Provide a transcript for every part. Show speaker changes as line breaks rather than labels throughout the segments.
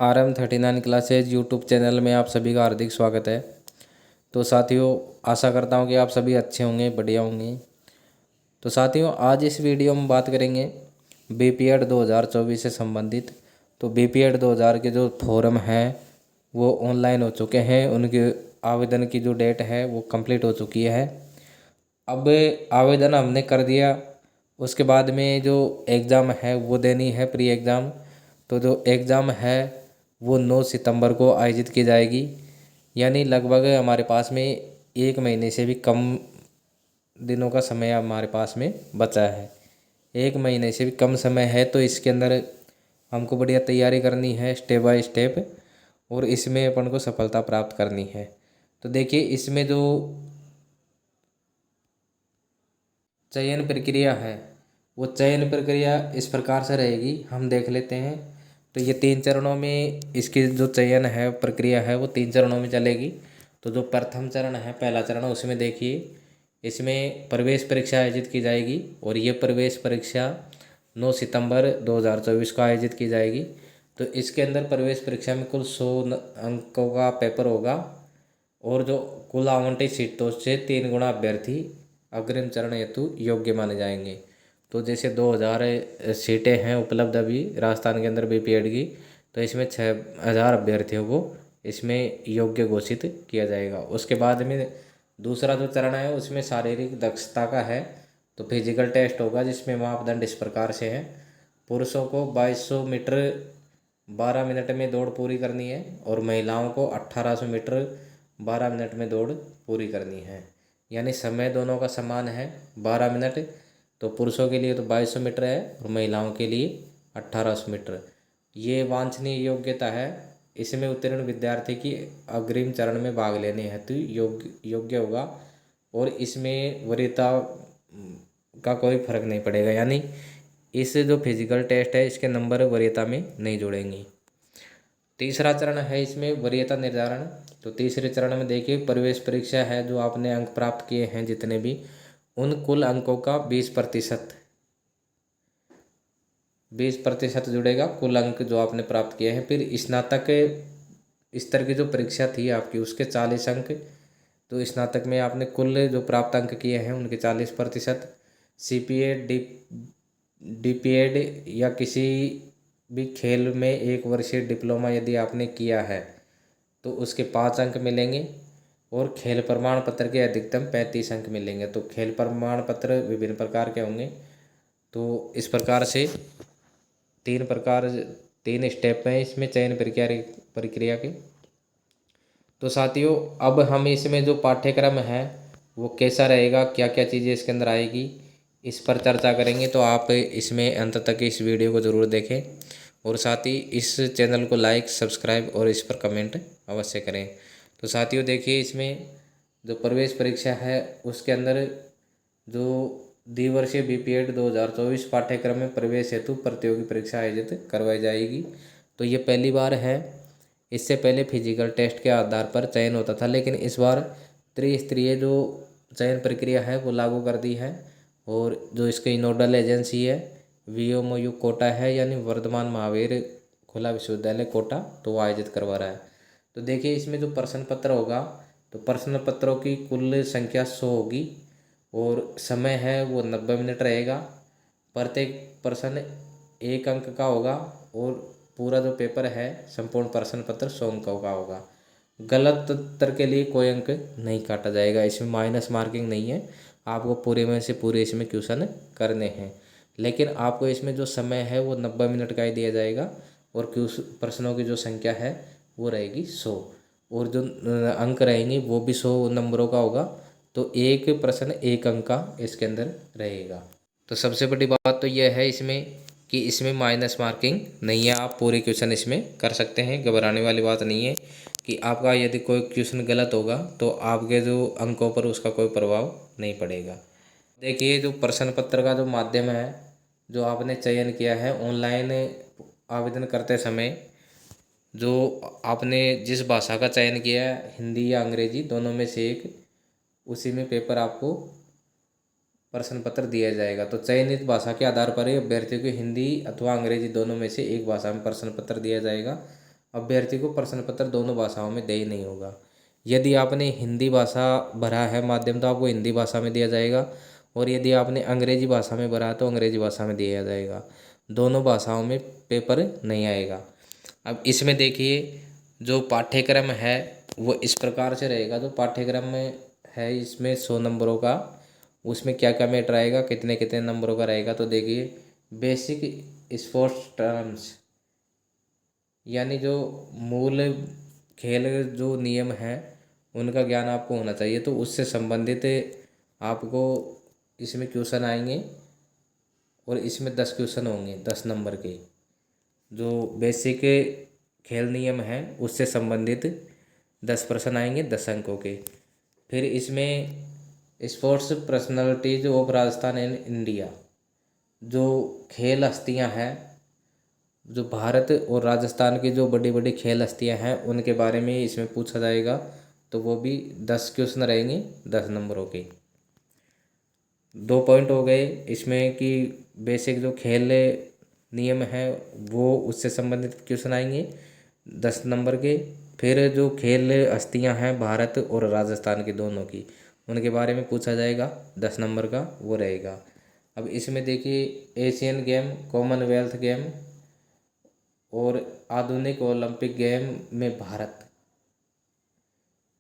RM39 classes YouTube channel में आप सभी का हार्दिक स्वागत है। तो साथियों, आशा करता हूँ कि आप सभी अच्छे होंगे, बढ़िया होंगे। तो साथियों, आज इस वीडियो में बात करेंगे बीपीएड 2024 से संबंधित। तो बीपीएड 2000 के जो फॉर्म हैं वो ऑनलाइन हो चुके हैं, उनके आवेदन की जो डेट है वो कंप्लीट हो चुकी है। अब आवेदन हमने कर दिया, उसके बाद में जो एग्ज़ाम है वो देनी है, प्री एग्ज़ाम। तो जो एग्ज़ाम है वो 9 सितंबर को आयोजित की जाएगी, यानी लगभग हमारे पास में 1 महीने से भी कम दिनों का समय हमारे पास में बचा है। 1 महीने से भी कम समय है, तो इसके अंदर हमको बढ़िया तैयारी करनी है स्टेप बाय स्टेप, और इसमें अपन को सफलता प्राप्त करनी है। तो देखिए, इसमें जो चयन प्रक्रिया है वो चयन प्रक्रिया इस प्रकार से रहेगी, हम देख लेते हैं। तो ये 3 चरणों में इसकी जो चयन है प्रक्रिया है वो 3 चरणों में चलेगी। तो जो प्रथम चरण है, पहला चरण, उसमें देखिए, इसमें प्रवेश परीक्षा आयोजित की जाएगी, और ये प्रवेश परीक्षा 9 सितंबर 2024 को आयोजित की जाएगी। तो इसके अंदर प्रवेश परीक्षा में कुल 100 अंकों का पेपर होगा, और जो कुल आवंटित सीटों से 3 गुना अभ्यर्थी अग्रिम चरण हेतु योग्य माने जाएंगे। तो जैसे 2000 सीटें हैं उपलब्ध अभी राजस्थान के अंदर बीपीएड की, तो इसमें 6000 अभ्यर्थियों को इसमें योग्य घोषित किया जाएगा। उसके बाद में दूसरा जो चरण है उसमें शारीरिक दक्षता का है। तो फिजिकल टेस्ट होगा, जिसमें मापदंड इस प्रकार से हैं। पुरुषों को 2200 मीटर 12 मिनट में दौड़ पूरी करनी है, और महिलाओं को 1800 मीटर 12 मिनट में दौड़ पूरी करनी है। यानी समय दोनों का समान है, 12 मिनट। तो पुरुषों के लिए तो 2200 मीटर है, और महिलाओं के लिए 1800 मीटर। ये वांछनीय योग्यता है। इसमें उत्तीर्ण विद्यार्थी की अग्रिम चरण में भाग लेने हेतु योग्य होगा, और इसमें वरीयता का कोई फर्क नहीं पड़ेगा। यानी इस जो फिजिकल टेस्ट है इसके नंबर वरीयता में नहीं जुड़ेंगी। तीसरा चरण है इसमें वरीयता निर्धारण। तो तीसरे चरण में देखिए, प्रवेश परीक्षा है, जो आपने अंक प्राप्त किए हैं जितने भी, उन कुल अंकों का 20% जुड़ेगा, कुल अंक जो आपने प्राप्त किए हैं। फिर स्नातक स्तर की जो परीक्षा थी आपकी, उसके 40 अंक। तो स्नातक में आपने कुल जो प्राप्त अंक किए हैं उनके 40%। सीपीए डीपीएड या किसी भी खेल में 1 वर्षीय डिप्लोमा यदि आपने किया है तो उसके 5 अंक मिलेंगे, और खेल प्रमाण पत्र के अधिकतम 35 अंक मिलेंगे। तो खेल प्रमाण पत्र विभिन्न प्रकार के होंगे। तो इस प्रकार से 3 स्टेप हैं इसमें चयन प्रक्रिया के। तो साथियों, अब हम इसमें जो पाठ्यक्रम है वो कैसा रहेगा, क्या क्या चीज़ें इसके अंदर आएगी, इस पर चर्चा करेंगे। तो आप इसमें अंत तक इस वीडियो को ज़रूर देखें, और साथ ही इस चैनल को लाइक, सब्सक्राइब और इस पर कमेंट अवश्य करें। तो साथियों देखिए, इसमें जो प्रवेश परीक्षा है उसके अंदर जो द्विवर्षीय बीपीएड 2024 पाठ्यक्रम में प्रवेश हेतु प्रतियोगी परीक्षा आयोजित करवाई जाएगी। तो ये पहली बार है। इससे पहले फिजिकल टेस्ट के आधार पर चयन होता था, लेकिन इस बार त्रिस्तरीय जो चयन प्रक्रिया है वो लागू कर दी है, और जो इसकी नोडल एजेंसी है वीओमयू कोटा है, यानी वर्धमान महावीर खुला विश्वविद्यालय कोटा, तो वो आयोजित करवा रहा है। तो देखिए, इसमें जो प्रश्न पत्र होगा, तो प्रश्न पत्रों की कुल संख्या 100 होगी, और समय है वो 90 मिनट रहेगा। प्रत्येक प्रश्न 1 अंक का होगा, और पूरा जो पेपर है संपूर्ण प्रश्न पत्र 100 अंकों का होगा। गलत उत्तर के लिए कोई अंक नहीं काटा जाएगा, इसमें माइनस मार्किंग नहीं है। आपको पूरे में से पूरे इसमें क्वेश्चन करने हैं, लेकिन आपको इसमें जो समय है वो 90 मिनट का ही दिया जाएगा, और प्रश्नों की जो संख्या है वो रहेगी 100, और जो अंक रहेंगे वो भी 100 नंबरों का होगा। तो एक प्रश्न 1 अंक का इसके अंदर रहेगा। तो सबसे बड़ी बात तो यह है इसमें कि इसमें माइनस मार्किंग नहीं है, आप पूरे क्वेश्चन इसमें कर सकते हैं। घबराने वाली बात नहीं है कि आपका यदि कोई क्वेश्चन गलत होगा तो आपके जो अंकों पर उसका कोई प्रभाव नहीं पड़ेगा। देखिए, जो प्रश्न पत्र का जो माध्यम है जो आपने चयन किया है ऑनलाइन आवेदन करते समय, जो आपने जिस भाषा का चयन किया है, हिंदी या अंग्रेजी, दोनों में से एक, उसी में पेपर आपको प्रश्न पत्र दिया जाएगा। तो चयनित भाषा के आधार पर ही अभ्यर्थियों को हिंदी अथवा अंग्रेजी दोनों में से एक भाषा में प्रश्न पत्र दिया जाएगा। अभ्यर्थी को प्रश्न पत्र दोनों भाषाओं में दे ही नहीं होगा। यदि आपने हिंदी भाषा भरा है माध्यम तो आपको हिंदी भाषा में दिया जाएगा, और यदि आपने अंग्रेजी भाषा में भरा है तो अंग्रेजी भाषा में दिया जाएगा। दोनों भाषाओं में पेपर नहीं आएगा। अब इसमें देखिए जो पाठ्यक्रम है वो इस प्रकार से रहेगा। जो पाठ्यक्रम में है इसमें 100 नंबरों का, उसमें क्या क्या मैटर आएगा, कितने कितने नंबरों का रहेगा। तो देखिए बेसिक स्पोर्ट्स टर्म्स, यानी जो मूल खेल जो नियम हैं उनका ज्ञान आपको होना चाहिए। तो उससे संबंधित आपको इसमें क्वेश्चन आएंगे, और इसमें 10 क्वेश्चन होंगे 10 नंबर के। जो बेसिक खेल नियम हैं उससे संबंधित 10 प्रश्न आएंगे 10 अंकों के। फिर इसमें sports personalities of Rajasthan and India, जो खेल हस्तियां हैं, जो भारत और राजस्थान की जो बड़ी बड़ी खेल हस्तियां हैं उनके बारे में इसमें पूछा जाएगा। तो वो भी 10 क्वेश्चन रहेंगे 10 नंबरों के। 2 पॉइंट हो गए इसमें कि बेसिक जो खेल नियम है वो उससे संबंधित क्वेश्चन आएंगे 10 नंबर के। फिर जो खेल हस्तियां हैं भारत और राजस्थान की दोनों की, उनके बारे में पूछा जाएगा 10 नंबर का, वो रहेगा। अब इसमें देखिए एशियन गेम, कॉमनवेल्थ गेम और आधुनिक ओलंपिक गेम में भारत,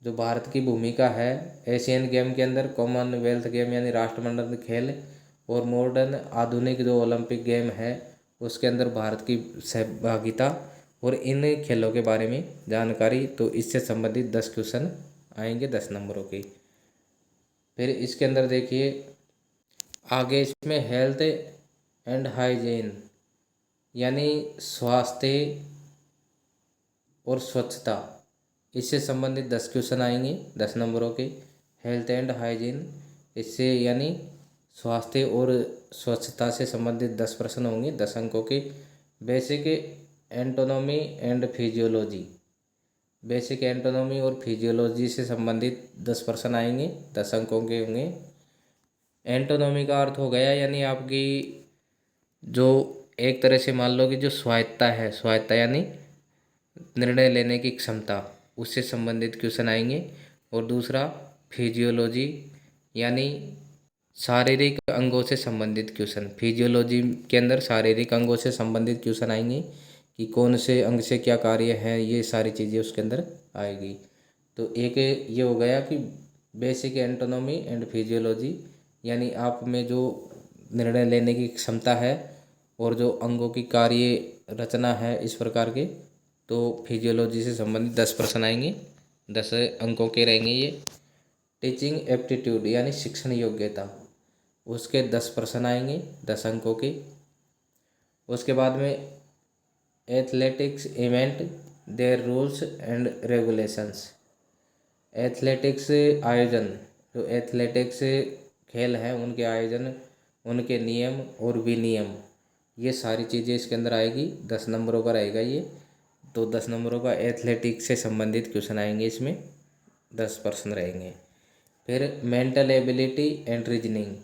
जो भारत की भूमिका है एशियन गेम के अंदर, कॉमनवेल्थ गेम यानी राष्ट्रमंडल खेल, और मॉडर्न आधुनिक जो ओलंपिक गेम है उसके अंदर भारत की सहभागिता, और इन खेलों के बारे में जानकारी। तो इससे संबंधित 10 क्वेश्चन आएंगे 10 नंबरों के। फिर इसके अंदर देखिए आगे इसमें हेल्थ एंड हाइजीन, यानी स्वास्थ्य और स्वच्छता, इससे संबंधित 10 क्वेश्चन आएंगे 10 नंबरों के। हेल्थ एंड हाइजीन, इससे यानी स्वास्थ्य और स्वच्छता से संबंधित 10 प्रश्न होंगे 10 अंकों के। बेसिक एंटोनॉमी एंड फिजियोलॉजी, बेसिक एंटोनॉमी और फिजियोलॉजी से संबंधित 10 प्रश्न आएंगे 10 अंकों के होंगे। एंटोनॉमी का अर्थ हो गया यानी आपकी जो एक तरह से मान लो कि जो स्वायत्ता है, स्वायत्ता यानी निर्णय लेने की क्षमता, उससे संबंधित क्वेश्चन आएंगे। और दूसरा फिजियोलॉजी यानी शारीरिक अंगों से संबंधित क्वेश्चन। फिजियोलॉजी के अंदर शारीरिक अंगों से संबंधित क्वेश्चन आएंगे कि कौन से अंग से क्या कार्य है, ये सारी चीज़ें उसके अंदर आएगी। तो एक ये हो गया कि बेसिक एंटोनॉमी एंड फिजियोलॉजी, यानी आप में जो निर्णय लेने की क्षमता है और जो अंगों की कार्य रचना है इस प्रकार के, तो फिजियोलॉजी से संबंधित 10 प्रश्न आएंगे 10 अंकों के रहेंगे ये। टीचिंग एप्टीट्यूड यानी शिक्षण योग्यता, उसके 10 प्रश्न आएंगे 10 अंकों के। उसके बाद में athletics event, their rules and regulations, athletics आयोजन, जो एथलेटिक्स खेल हैं उनके आयोजन, उनके नियम और विनियम, ये सारी चीज़ें इसके अंदर आएगी। 10 नंबरों का रहेगा ये। तो 10 नंबरों का एथलेटिक्स से संबंधित क्वेश्चन आएंगे, इसमें 10 प्रश्न रहेंगे। फिर मेंटल एबिलिटी एंड रीजनिंग,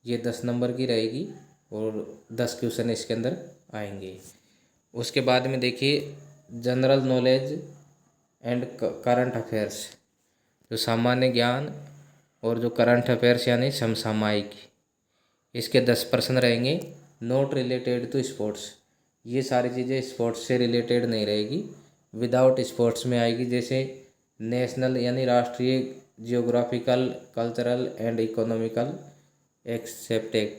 ये 10 नंबर की रहेगी और 10 क्वेश्चन इसके अंदर आएंगे। उसके बाद में देखिए general knowledge and current affairs, जो सामान्य ज्ञान और जो करंट अफेयर्स यानी समसामयिक, इसके 10 प्रश्न रहेंगे। नॉट रिलेटेड टू स्पोर्ट्स, ये सारी चीज़ें स्पोर्ट्स से रिलेटेड नहीं रहेगी, विदाउट स्पोर्ट्स में आएगी। जैसे नेशनल यानी राष्ट्रीय, geographical, cultural and economical accepted,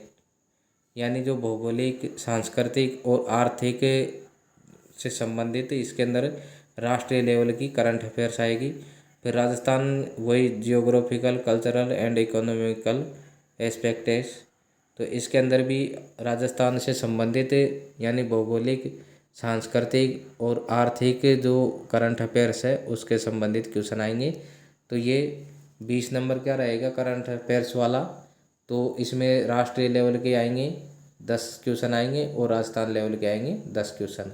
यानी जो भौगोलिक, सांस्कृतिक और आर्थिक से संबंधित, इसके अंदर राष्ट्रीय लेवल की करंट अफेयर्स आएगी। फिर राजस्थान वही geographical, cultural and economical aspects, तो इसके अंदर भी राजस्थान से संबंधित यानी भौगोलिक, सांस्कृतिक और आर्थिक जो करंट अफेयर्स है उसके संबंधित क्वेश्चन आएंगे। तो ये 20 नंबर का रहेगा करंट अफेयर्स वाला। तो इसमें राष्ट्रीय लेवल के आएंगे 10 क्वेश्चन आएंगे और राजस्थान लेवल के आएंगे 10 क्वेश्चन,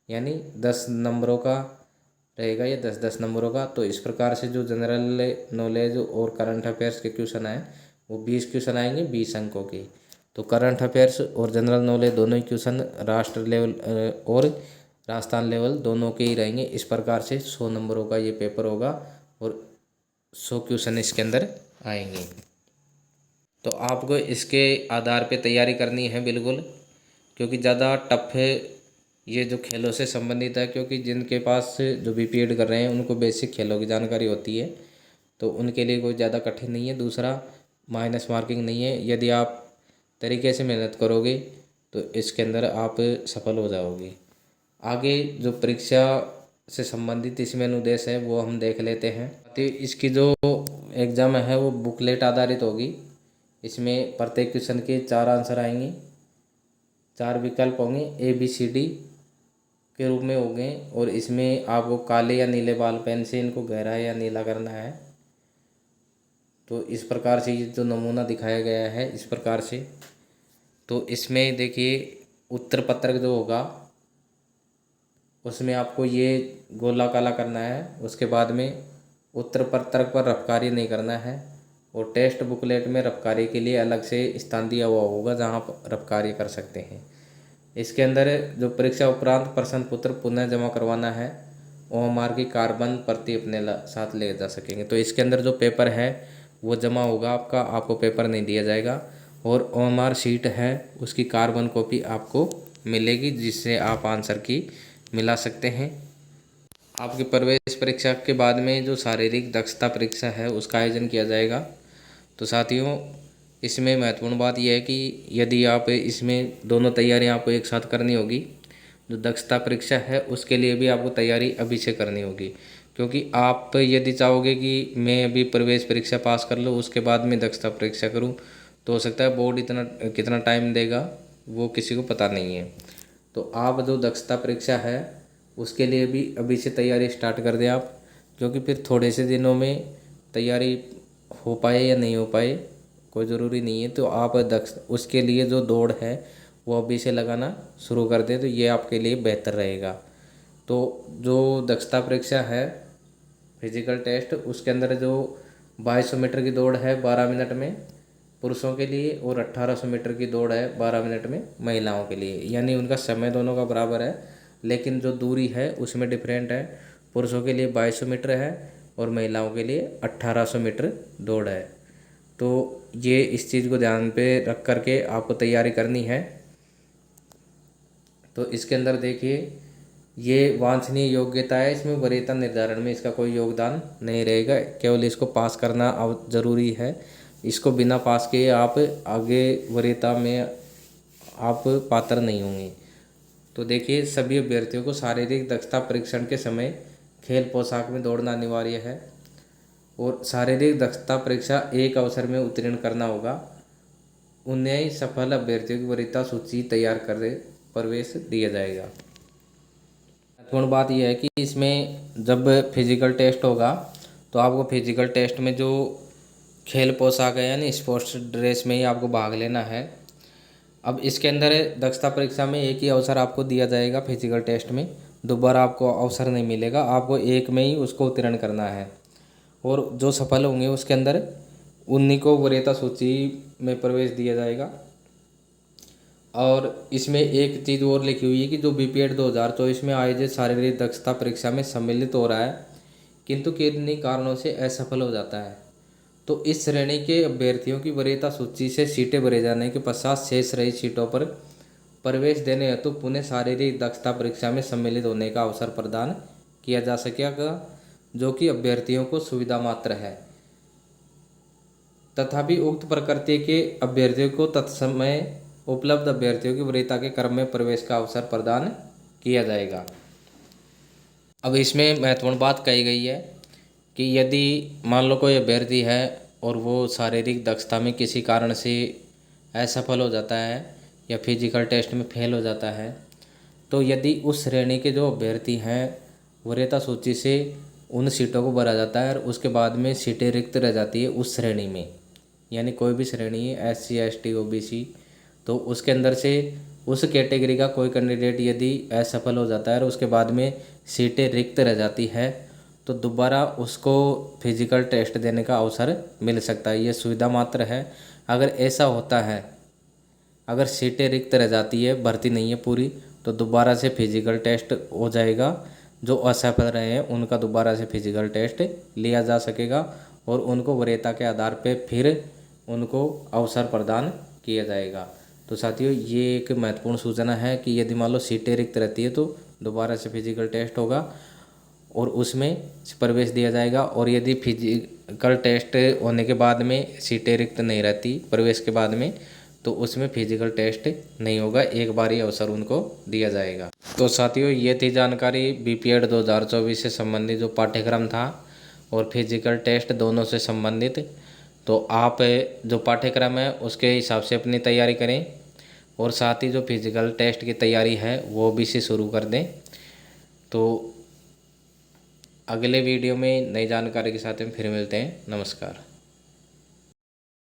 यानी 10 नंबरों का रहेगा ये, 10-10 नंबरों का। तो इस प्रकार से जो जनरल नॉलेज और करंट अफेयर्स के क्वेश्चन आए वो 20 क्वेश्चन आएंगे 20 अंकों के। तो करंट अफेयर्स और जनरल नॉलेज दोनों ही क्वेश्चन राष्ट्र लेवल और राजस्थान लेवल दोनों के ही रहेंगे। इस प्रकार से 100 नंबरों का ये पेपर होगा और 100 क्वेश्चन इसके अंदर आएंगे। तो आपको इसके आधार पे तैयारी करनी है बिल्कुल, क्योंकि ज़्यादा टफ है ये जो खेलों से संबंधित है, क्योंकि जिनके पास जो बीपीएड कर रहे हैं उनको बेसिक खेलों की जानकारी होती है, तो उनके लिए कोई ज़्यादा कठिन नहीं है। दूसरा, माइनस मार्किंग नहीं है। यदि आप तरीके से मेहनत करोगे तो इसके अंदर आप सफल हो जाओगे। आगे जो परीक्षा से संबंधित इसमें अनुदेश है वो हम देख लेते हैं। तो इसकी जो एग्ज़ाम है वो बुकलेट आधारित होगी। इसमें प्रत्येक क्वेश्चन के 4 आंसर आएंगे, 4 विकल्प होंगे, ABCD के रूप में होंगे, और इसमें आपको काले या नीले बॉल पेन से इनको गहरा या नीला करना है। तो इस प्रकार से ये जो नमूना दिखाया गया है इस प्रकार से। तो इसमें देखिए उत्तर पत्रक जो होगा उसमें आपको ये गोला काला करना है, उसके बाद में उत्तर पत्रक पर रफ कार्य नहीं करना है, और टेस्ट बुकलेट में रफ कार्य के लिए अलग से स्थान दिया हुआ होगा जहाँ आप रफ कार्य कर सकते हैं। इसके अंदर जो परीक्षा उपरांत प्रश्न पत्र पुनः जमा करवाना है, OMR की कार्बन प्रति अपने साथ ले जा सकेंगे। तो इसके अंदर जो पेपर है वो जमा होगा आपका, आपको पेपर नहीं दिया जाएगा, और OMR शीट है उसकी कार्बन कॉपी आपको मिलेगी, जिससे आप आंसर की मिला सकते हैं। आपकी प्रवेश परीक्षा के बाद में जो शारीरिक दक्षता परीक्षा है उसका आयोजन किया जाएगा। तो साथियों, इसमें महत्वपूर्ण बात यह है कि यदि आप इसमें दोनों तैयारियां आपको एक साथ करनी होगी। जो दक्षता परीक्षा है उसके लिए भी आपको तैयारी अभी से करनी होगी, क्योंकि आप यदि चाहोगे कि मैं अभी प्रवेश परीक्षा पास कर लूँ उसके बाद में दक्षता परीक्षा करूँ, तो हो सकता है बोर्ड कितना टाइम देगा वो किसी को पता नहीं है। तो आप जो दक्षता परीक्षा है उसके लिए भी अभी से तैयारी स्टार्ट कर दें आप, क्योंकि फिर थोड़े से दिनों में तैयारी हो पाए या नहीं हो पाए कोई ज़रूरी नहीं है। तो आप उसके लिए जो दौड़ है वो अभी से लगाना शुरू कर दें, तो ये आपके लिए बेहतर रहेगा। तो जो दक्षता परीक्षा है फिजिकल टेस्ट, उसके अंदर जो 2200 मीटर की दौड़ है 12 मिनट में पुरुषों के लिए, और 1800 मीटर की दौड़ है 12 मिनट में महिलाओं के लिए, यानी उनका समय दोनों का बराबर है, लेकिन जो दूरी है उसमें डिफरेंट है। पुरुषों के लिए 2200 मीटर है और महिलाओं के लिए 1800 मीटर दौड़ है। तो ये इस चीज़ को ध्यान पे रख करके आपको तैयारी करनी है। तो इसके अंदर देखिए ये वांछनीय योग्यता है, इसमें वरीयता निर्धारण में इसका कोई योगदान नहीं रहेगा, केवल इसको पास करना ज़रूरी है। इसको बिना पास किए आप आगे वरीयता में आप पात्र नहीं होंगे। तो देखिए सभी अभ्यर्थियों को शारीरिक दक्षता परीक्षण के समय खेल पोशाक में दौड़ना अनिवार्य है, और शारीरिक दक्षता परीक्षा एक अवसर में उत्तीर्ण करना होगा। उन्हें ही सफल अभ्यर्थियों की वरीयता सूची तैयार कर प्रवेश दिया जाएगा। महत्वपूर्ण बात यह है कि इसमें जब फिजिकल टेस्ट होगा तो आपको फिजिकल टेस्ट में जो खेल पोशाक है यानी स्पोर्ट्स ड्रेस में ही आपको भाग लेना है। अब इसके अंदर दक्षता परीक्षा में एक ही अवसर आपको दिया जाएगा फिजिकल टेस्ट में, दोबारा आपको अवसर नहीं मिलेगा, आपको एक में ही उसको उत्तीर्ण करना है, और जो सफल होंगे उसके अंदर उन्हीं को वरीयता सूची में प्रवेश दिया जाएगा। और इसमें एक चीज़ और लिखी हुई है कि जो बीपीएड 2024 में आयोजित शारीरिक दक्षता परीक्षा में सम्मिलित हो रहा है किंतु किन्हीं कारणों से असफल हो जाता है, तो इस श्रेणी के अभ्यर्थियों की वरीयता सूची से सीटें भरे जाने के पश्चात शेष रही सीटों पर प्रवेश देने हेतु पुनः शारीरिक दक्षता परीक्षा में सम्मिलित होने का अवसर प्रदान किया जा सकेगा, जो कि अभ्यर्थियों को सुविधा मात्र है। तथापि उक्त प्रकृति के अभ्यर्थियों को तत्समय उपलब्ध अभ्यर्थियों की वरीयता के क्रम में प्रवेश का अवसर प्रदान किया जाएगा। अब इसमें महत्वपूर्ण बात कही गई है कि यदि मान लो कोई अभ्यर्थी है और वो शारीरिक दक्षता में किसी कारण से असफल हो जाता है या फिजिकल टेस्ट में फेल हो जाता है, तो यदि उस श्रेणी के जो अभ्यर्थी हैं वरीयता सूची से उन सीटों को भरा जाता है और उसके बाद में सीटें रिक्त रह जाती है उस श्रेणी में, यानी कोई भी श्रेणी है SC ST OBC, तो उसके अंदर से उस कैटेगरी का कोई कैंडिडेट यदि असफल हो जाता है और उसके बाद में सीटें रिक्त रह जाती है तो दोबारा उसको फिजिकल टेस्ट देने का अवसर मिल सकता है। ये सुविधा मात्र है। अगर ऐसा होता है, अगर सीटें रिक्त रह जाती है, भर्ती नहीं है पूरी, तो दोबारा से फिजिकल टेस्ट हो जाएगा। जो असफल रहे हैं उनका दोबारा से फिजिकल टेस्ट लिया जा सकेगा और उनको वरीयता के आधार पर फिर उनको अवसर प्रदान किया जाएगा। तो साथियों, ये एक महत्वपूर्ण सूचना है कि यदि मान लो सीटें रिक्त रहती है तो दोबारा से फिजिकल टेस्ट होगा और उसमें प्रवेश दिया जाएगा। और यदि फिजिकल टेस्ट होने के बाद में सीटें रिक्त नहीं रहती प्रवेश के बाद में, तो उसमें फिजिकल टेस्ट नहीं होगा, एक बार ही अवसर उनको दिया जाएगा। तो साथियों, ये थी जानकारी बीपीएड 2024 से संबंधित जो पाठ्यक्रम था और फिजिकल टेस्ट दोनों से संबंधित। तो आप जो पाठ्यक्रम है उसके हिसाब से अपनी तैयारी करें और साथ ही जो फिजिकल टेस्ट की तैयारी है वो भी से शुरू कर दें। तो अगले वीडियो में नई जानकारी के साथ में फिर मिलते हैं। नमस्कार।